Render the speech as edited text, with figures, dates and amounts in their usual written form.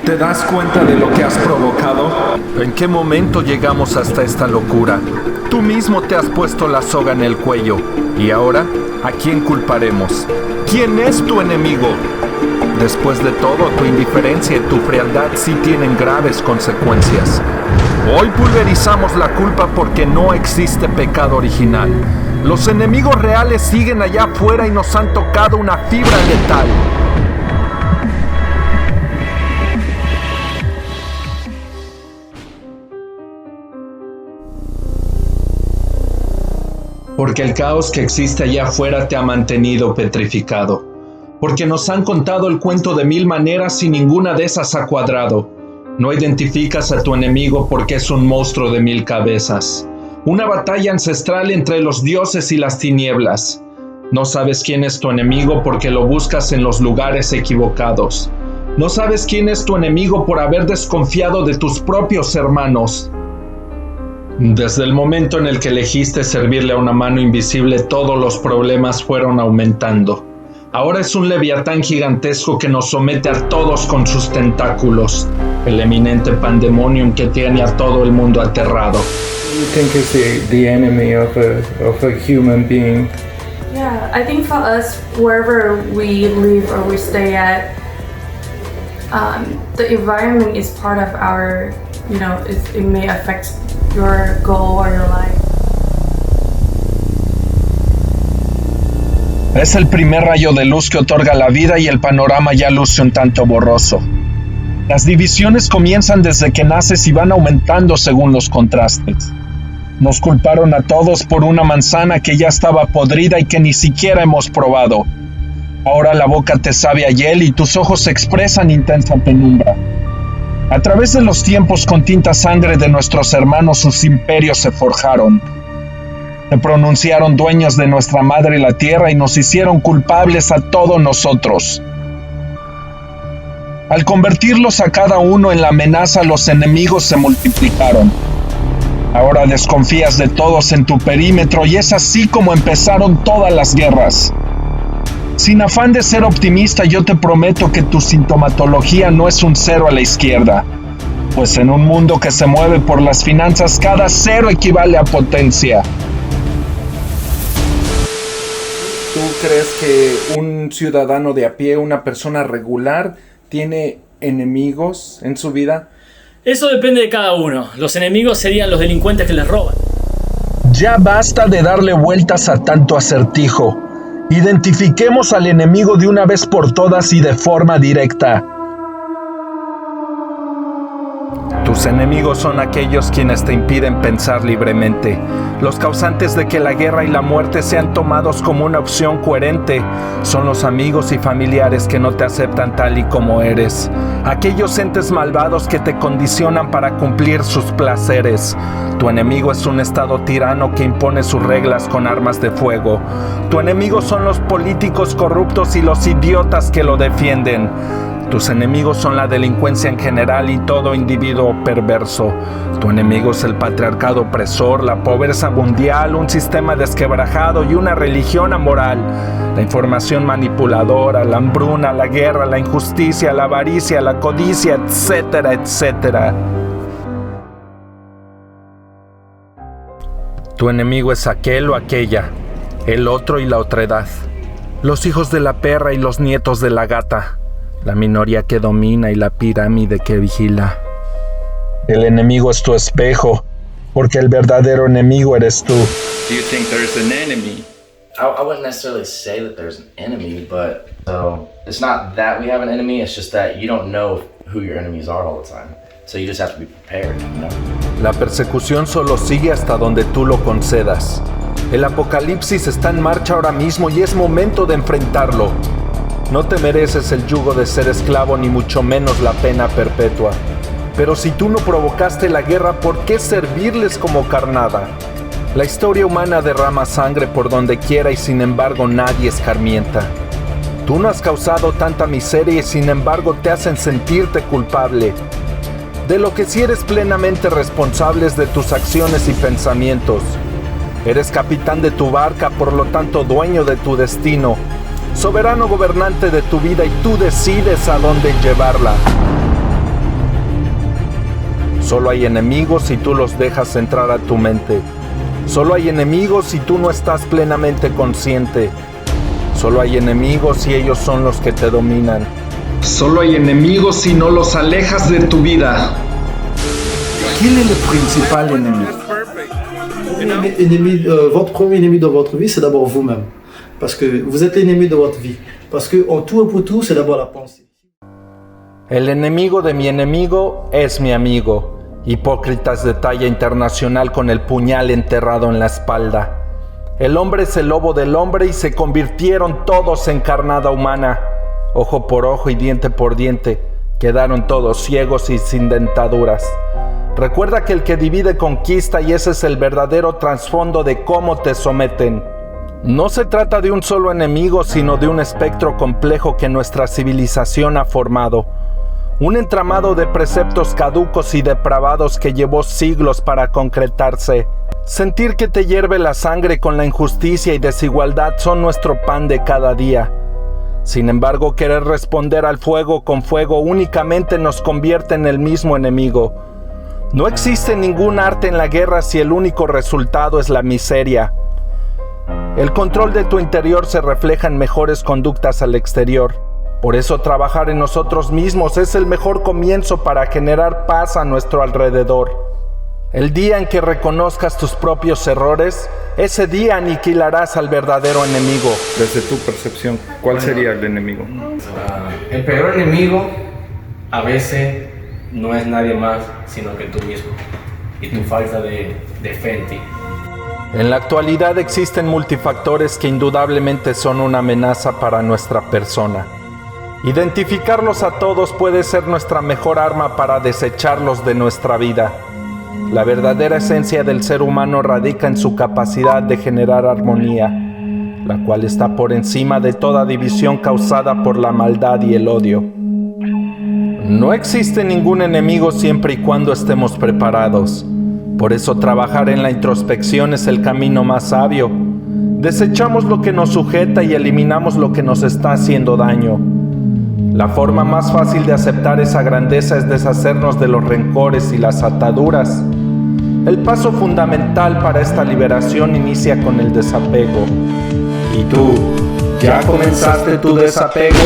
¿Te das cuenta de lo que has provocado? ¿En qué momento llegamos hasta esta locura? Tú mismo te has puesto la soga en el cuello. ¿Y ahora? ¿A quién culparemos? ¿Quién es tu enemigo? Después de todo, tu indiferencia y tu frialdad sí tienen graves consecuencias. Hoy pulverizamos la culpa porque no existe pecado original. Los enemigos reales siguen allá afuera y nos han tocado una fibra letal. Porque el caos que existe allá afuera te ha mantenido petrificado. Porque nos han contado el cuento de 1000 maneras y ninguna de esas ha cuadrado. No identificas a tu enemigo porque es un monstruo de 1000 cabezas. Una batalla ancestral entre los dioses y las tinieblas. No sabes quién es tu enemigo porque lo buscas en los lugares equivocados. No sabes quién es tu enemigo por haber desconfiado de tus propios hermanos. Desde el momento en el que elegiste servirle a una mano invisible, todos los problemas fueron aumentando. Ahora es un leviatán gigantesco que nos somete a todos con sus tentáculos. El eminente pandemonium que tiene a todo el mundo aterrado. You think is the enemy of a human being? Yeah, I think for us, wherever we live or we stay at, the environment is part of our, it may affect your goal or your life. Es el primer rayo de luz que otorga la vida y el panorama ya luce un tanto borroso. Las divisiones comienzan desde que naces y van aumentando según los contrastes. Nos culparon a todos por una manzana que ya estaba podrida y que ni siquiera hemos probado. Ahora la boca te sabe a hiel y tus ojos expresan intensa penumbra. A través de los tiempos con tinta sangre de nuestros hermanos sus imperios se forjaron. Se pronunciaron dueños de nuestra madre la tierra y nos hicieron culpables a todos nosotros. Al convertirlos a cada uno en la amenaza, los enemigos se multiplicaron. Ahora desconfías de todos en tu perímetro y es así como empezaron todas las guerras. Sin afán de ser optimista, yo te prometo que tu sintomatología no es un 0 a la izquierda, pues en un mundo que se mueve por las finanzas, cada 0 equivale a potencia. ¿Tú crees que un ciudadano de a pie, una persona regular, tiene enemigos en su vida? Eso depende de cada uno. Los enemigos serían los delincuentes que les roban. Ya basta de darle vueltas a tanto acertijo. Identifiquemos al enemigo de una vez por todas y de forma directa. Tus enemigos son aquellos quienes te impiden pensar libremente, los causantes de que la guerra y la muerte sean tomados como una opción coherente. Son los amigos y familiares que no te aceptan tal y como eres, aquellos entes malvados que te condicionan para cumplir sus placeres. Tu enemigo es un estado tirano que impone sus reglas con armas de fuego. Tu enemigo son los políticos corruptos y los idiotas que lo defienden. Tus enemigos son la delincuencia en general y todo individuo perverso. Tu enemigo es el patriarcado opresor, la pobreza mundial, un sistema desquebrajado y una religión amoral. La información manipuladora, la hambruna, la guerra, la injusticia, la avaricia, la codicia, etcétera, etcétera. Tu enemigo es aquel o aquella, el otro y la otredad. Los hijos de la perra y los nietos de la gata. La minoría que domina y la pirámide que vigila. El enemigo es tu espejo, porque el verdadero enemigo eres tú. Do you think there's an enemy? I wouldn't necessarily say that there's an enemy, but it's not that we have an enemy, it's just that you don't know who your enemies are all the time. So you just have to be prepared, La persecución solo sigue hasta donde tú lo concedas. El apocalipsis está en marcha ahora mismo y es momento de enfrentarlo. No te mereces el yugo de ser esclavo ni mucho menos la pena perpetua. Pero si tú no provocaste la guerra, ¿por qué servirles como carnada? La historia humana derrama sangre por donde quiera y sin embargo nadie escarmienta. Tú no has causado tanta miseria y sin embargo te hacen sentirte culpable. De lo que sí eres plenamente responsable es de tus acciones y pensamientos. Eres capitán de tu barca, por lo tanto dueño de tu destino. soberano gobernante de tu vida, y tú decides a dónde llevarla. Solo hay enemigos si tú los dejas entrar a tu mente. Solo hay enemigos si tú no estás plenamente consciente. Solo hay enemigos y ellos son los que te dominan. Solo hay enemigos si no los alejas de tu vida. ¿Quién es el principal enemigo? Votre premier ennemi dans votre vie, c'est d'abord vous-même. Parce que vous êtes l'ennemi de votre vie. Parce que en tout et pour tout, c'est d'abord la pensée. El enemigo de mi enemigo es mi amigo. Hipócritas de talla internacional con el puñal enterrado en la espalda. El hombre es el lobo del hombre y se convirtieron todos en carnada humana. Ojo por ojo y diente por diente. Quedaron todos ciegos y sin dentaduras. Recuerda que el que divide conquista, y ese es el verdadero trasfondo de cómo te someten. No se trata de un solo enemigo, sino de un espectro complejo que nuestra civilización ha formado. Un entramado de preceptos caducos y depravados que llevó siglos para concretarse. Sentir que te hierve la sangre con la injusticia y desigualdad son nuestro pan de cada día. Sin embargo, querer responder al fuego con fuego únicamente nos convierte en el mismo enemigo. No existe ningún arte en la guerra si el único resultado es la miseria. El control de tu interior se refleja en mejores conductas al exterior. Por eso trabajar en nosotros mismos es el mejor comienzo para generar paz a nuestro alrededor. El día en que reconozcas tus propios errores, ese día aniquilarás al verdadero enemigo. Desde tu percepción, ¿cuál sería el enemigo? El peor enemigo a veces no es nadie más sino que tú mismo y tu falta de fe en ti. En la actualidad existen multifactores que indudablemente son una amenaza para nuestra persona. Identificarlos a todos puede ser nuestra mejor arma para desecharlos de nuestra vida. La verdadera esencia del ser humano radica en su capacidad de generar armonía, la cual está por encima de toda división causada por la maldad y el odio. No existe ningún enemigo siempre y cuando estemos preparados. Por eso trabajar en la introspección es el camino más sabio. Desechamos lo que nos sujeta y eliminamos lo que nos está haciendo daño. La forma más fácil de aceptar esa grandeza es deshacernos de los rencores y las ataduras. El paso fundamental para esta liberación inicia con el desapego. ¿Y tú, ya comenzaste tu desapego?